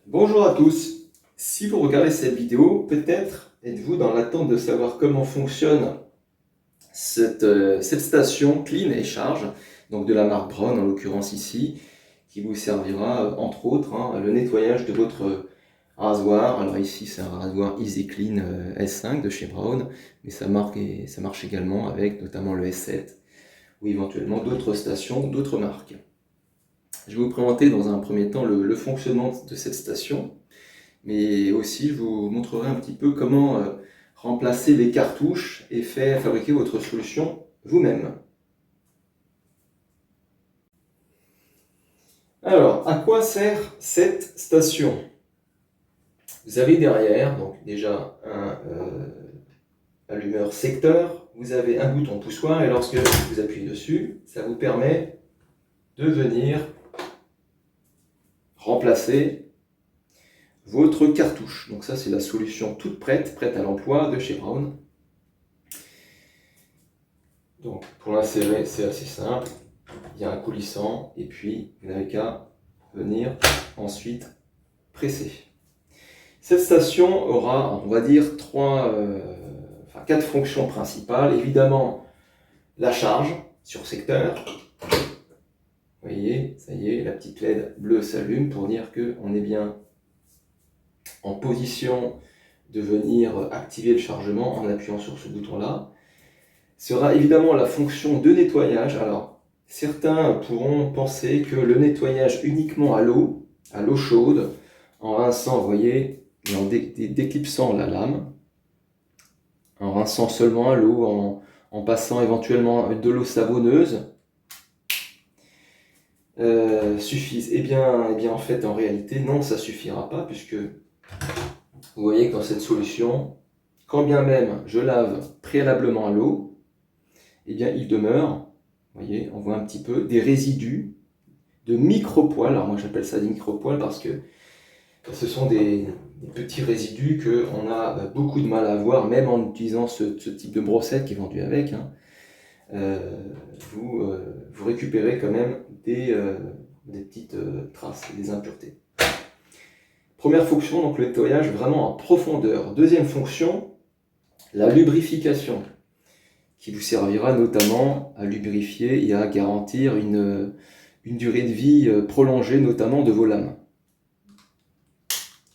Bonjour à tous. Si vous regardez cette vidéo, peut-être êtes-vous dans l'attente de savoir comment fonctionne cette station Clean et Charge, donc de la marque Braun en l'occurrence ici, qui vous servira entre autres le nettoyage de votre rasoir. Alors ici c'est un rasoir Easy Clean S5 de chez Braun, mais ça marche également avec notamment le S7 ou éventuellement d'autres stations, d'autres marques. Je vais vous présenter dans un premier temps le fonctionnement de cette station, mais aussi je vous montrerai un petit peu comment remplacer les cartouches et fabriquer votre solution vous-même. Alors, à quoi sert cette station? Vous avez derrière, donc déjà un allumeur secteur, vous avez un bouton poussoir et lorsque vous appuyez dessus, ça vous permet de venir remplacer votre cartouche. Donc ça c'est la solution toute prête à l'emploi de chez Braun. Donc pour l'insérer c'est assez simple, il y a un coulissant et puis vous n'avez qu'à venir ensuite presser. Cette station aura, on va dire, quatre fonctions principales. Évidemment la charge sur secteur. Vous voyez, ça y est, la petite LED bleue s'allume pour dire qu'on est bien en position de venir activer le chargement en appuyant sur ce bouton-là. Sera évidemment la fonction de nettoyage. Alors, certains pourront penser que le nettoyage uniquement à l'eau chaude, en rinçant, vous voyez, et en déclipsant la lame, en rinçant seulement à l'eau, en passant éventuellement de l'eau savonneuse, suffisent. Eh bien, en fait, en réalité, non, ça suffira pas, puisque vous voyez que dans cette solution, quand bien même je lave préalablement à l'eau, eh bien, il demeure, vous voyez, on voit un petit peu des résidus de micro-poils. Alors moi j'appelle ça des micro-poils parce que ce sont des petits résidus qu'on a beaucoup de mal à voir, même en utilisant ce type de brossette qui est vendu avec. Vous récupérez quand même des petites traces, des impuretés. Première fonction, donc le nettoyage vraiment en profondeur. Deuxième fonction, la lubrification, qui vous servira notamment à lubrifier et à garantir une durée de vie prolongée, notamment de vos lames.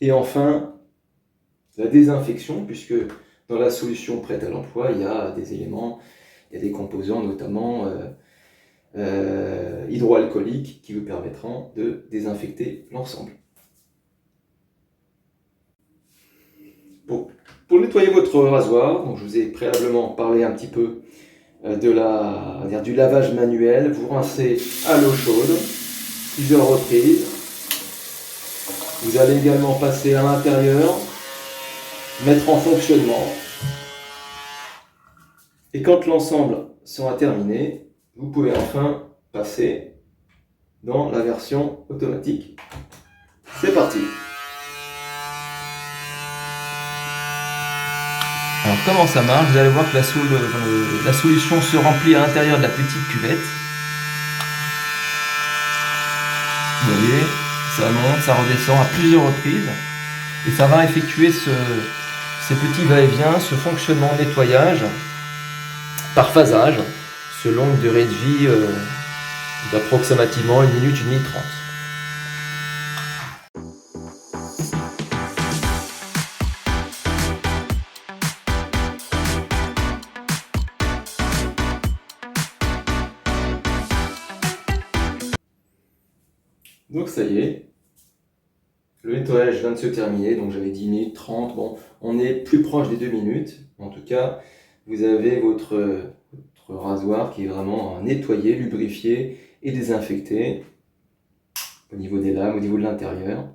Et enfin, la désinfection, puisque dans la solution prête à l'emploi, il y a des éléments, il y a des composants notamment hydroalcooliques qui vous permettront de désinfecter l'ensemble. Pour nettoyer votre rasoir, donc je vous ai préalablement parlé un petit peu du lavage manuel. Vous rincez à l'eau chaude plusieurs reprises. Vous allez également passer à l'intérieur, mettre en fonctionnement. Et quand l'ensemble sera terminé, vous pouvez enfin passer dans la version automatique. C'est parti! Alors comment ça marche? Vous allez voir que la solution se remplit à l'intérieur de la petite cuvette. Vous voyez, ça monte, ça redescend à plusieurs reprises. Et ça va effectuer ces petits va-et-vient, ce fonctionnement nettoyage par phasage, selon une durée de vie d'approximativement 1 minute, 1 minute 30. Donc ça y est, le nettoyage vient de se terminer, donc j'avais 10 minutes, 30, bon, on est plus proche des 2 minutes. En tout cas, vous avez votre rasoir qui est vraiment nettoyé, lubrifié et désinfecté au niveau des lames, au niveau de l'intérieur.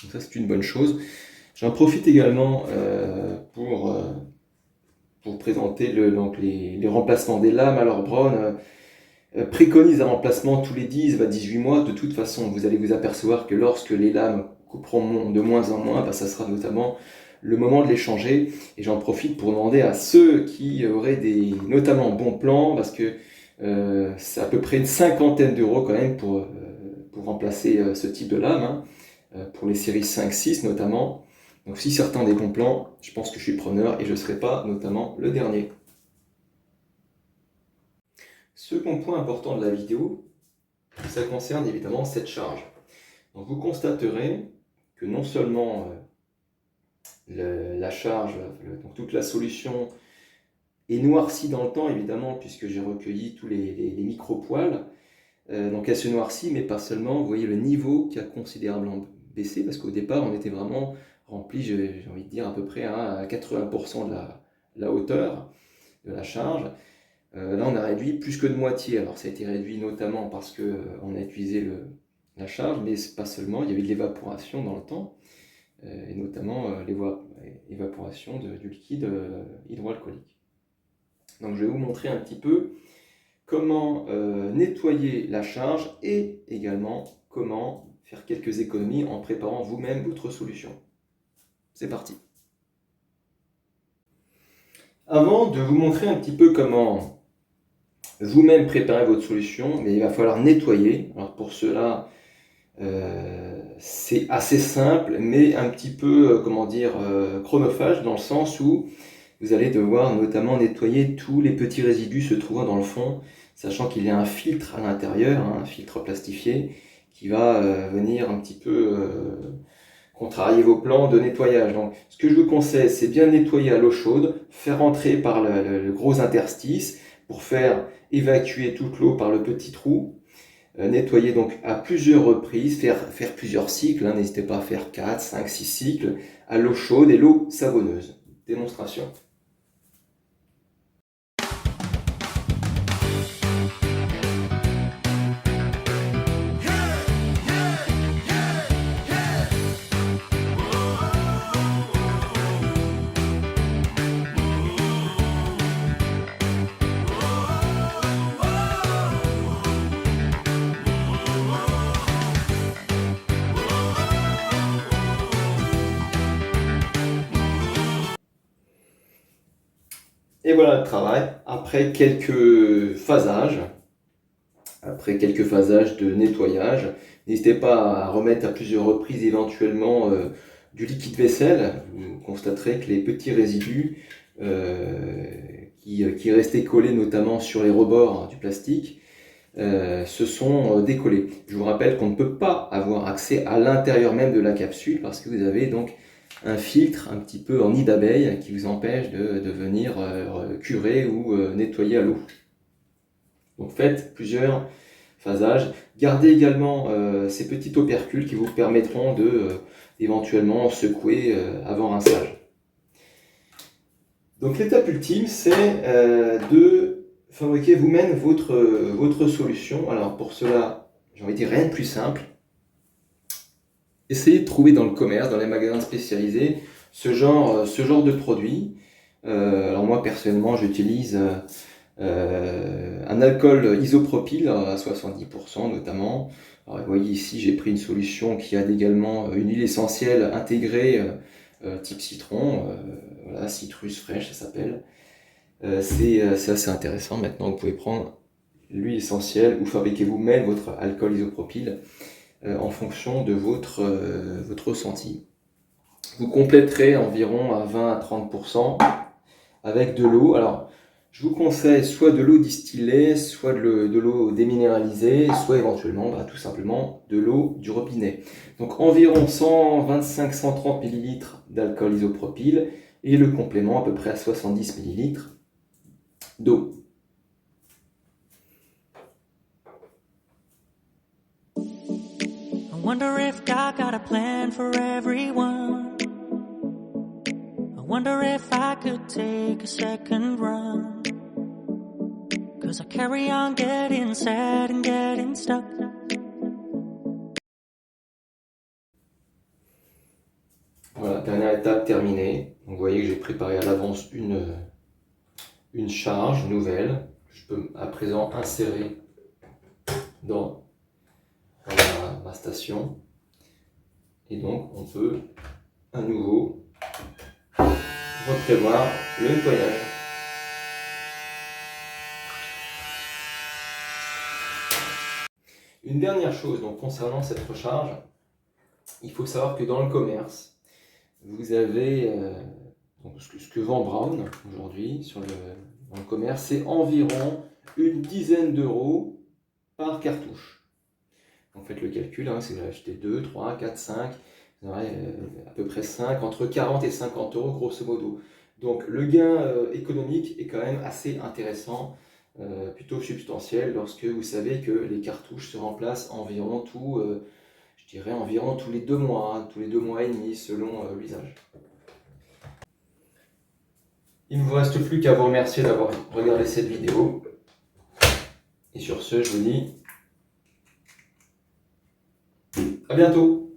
Donc ça c'est une bonne chose. J'en profite également pour présenter les remplacements des lames. Alors Braun préconise un remplacement tous les 10 à 18 mois. De toute façon, vous allez vous apercevoir que lorsque les lames couperont de moins en moins, ça sera notamment le moment de les changer. Et j'en profite pour demander à ceux qui auraient notamment bons plans, parce que c'est à peu près une 50aine d'euros quand même pour pour remplacer ce type de lame, hein, pour les séries 5-6 notamment. Donc si certains ont des bons plans, je pense que je suis preneur et je ne serai pas notamment le dernier. Second point important de la vidéo, ça concerne évidemment cette charge. Donc vous constaterez que non seulement la charge, donc toute la solution est noircie dans le temps évidemment, puisque j'ai recueilli tous les micro-poils, donc elle se noircit, mais pas seulement, vous voyez le niveau qui a considérablement baissé, parce qu'au départ on était vraiment rempli, j'ai envie de dire à peu près à 80% de la hauteur de la charge. Là on a réduit plus que de moitié, alors ça a été réduit notamment parce qu'on a utilisé la charge, mais pas seulement, il y avait de l'évaporation dans le temps, et notamment l'évaporation du liquide hydroalcoolique. Donc je vais vous montrer un petit peu comment nettoyer la charge et également comment faire quelques économies en préparant vous-même votre solution. C'est parti. Avant de vous montrer un petit peu comment vous-même préparer votre solution, mais il va falloir nettoyer. Alors pour cela, c'est assez simple, mais un petit peu, chronophage, dans le sens où vous allez devoir notamment nettoyer tous les petits résidus se trouvant dans le fond, sachant qu'il y a un filtre à l'intérieur, hein, un filtre plastifié, qui va venir un petit peu contrarier vos plans de nettoyage. Donc, ce que je vous conseille, c'est bien nettoyer à l'eau chaude, faire entrer par le gros interstice pour faire évacuer toute l'eau par le petit trou. Nettoyer donc à plusieurs reprises, faire plusieurs cycles, hein, n'hésitez pas à faire 4, 5, 6 cycles à l'eau chaude et l'eau savonneuse. Démonstration. Et voilà le travail, après quelques phasages de nettoyage. N'hésitez pas à remettre à plusieurs reprises éventuellement du liquide vaisselle. Vous constaterez que les petits résidus qui restaient collés notamment sur les rebords du plastique se sont décollés. Je vous rappelle qu'on ne peut pas avoir accès à l'intérieur même de la capsule parce que vous avez donc un filtre un petit peu en nid d'abeille qui vous empêche de venir curer ou nettoyer à l'eau. Donc faites plusieurs phasages. Gardez également ces petits opercules qui vous permettront de éventuellement secouer avant rinçage. Donc l'étape ultime, c'est de fabriquer vous-même votre solution. Alors pour cela, j'ai envie de dire rien de plus simple. Essayez de trouver dans le commerce, dans les magasins spécialisés, ce genre de produit. Alors moi personnellement, j'utilise un alcool isopropyl à 70% notamment. Alors vous voyez ici, j'ai pris une solution qui a également une huile essentielle intégrée type citron, voilà, citrus fraîche ça s'appelle. C'est assez intéressant. Maintenant, vous pouvez prendre l'huile essentielle ou fabriquer vous-même votre alcool isopropyl en fonction de votre ressenti. Vous compléterez environ à 20 à 30% avec de l'eau. Alors, je vous conseille soit de l'eau distillée, soit de l'eau déminéralisée, soit éventuellement tout simplement de l'eau du robinet. Donc environ 125-130 ml d'alcool isopropyl et le complément à peu près à 70 ml d'eau. I wonder if God got a plan for everyone. I wonder if I could take a second run. 'Cause I carry on getting sad and getting stuck. Voilà, dernière étape terminée. Donc, vous voyez que j'ai préparé à l'avance une charge nouvelle. Je peux à présent insérer dans ma station. Et donc, on peut à nouveau reprévoir le nettoyage. Une dernière chose donc, concernant cette recharge, il faut savoir que dans le commerce, vous avez donc ce que vend Brown aujourd'hui dans le commerce, c'est environ une dizaine d'euros par cartouche. Donc faites le calcul, si vous achetez 2, 3, 4, 5, vous aurez à peu près 5, entre 40 et 50 euros grosso modo. Donc le gain économique est quand même assez intéressant, plutôt substantiel, lorsque vous savez que les cartouches se remplacent environ environ tous les 2 mois, tous les 2 mois et demi selon l'usage. Il ne me reste plus qu'à vous remercier d'avoir regardé cette vidéo. Et sur ce, je vous dis à bientôt.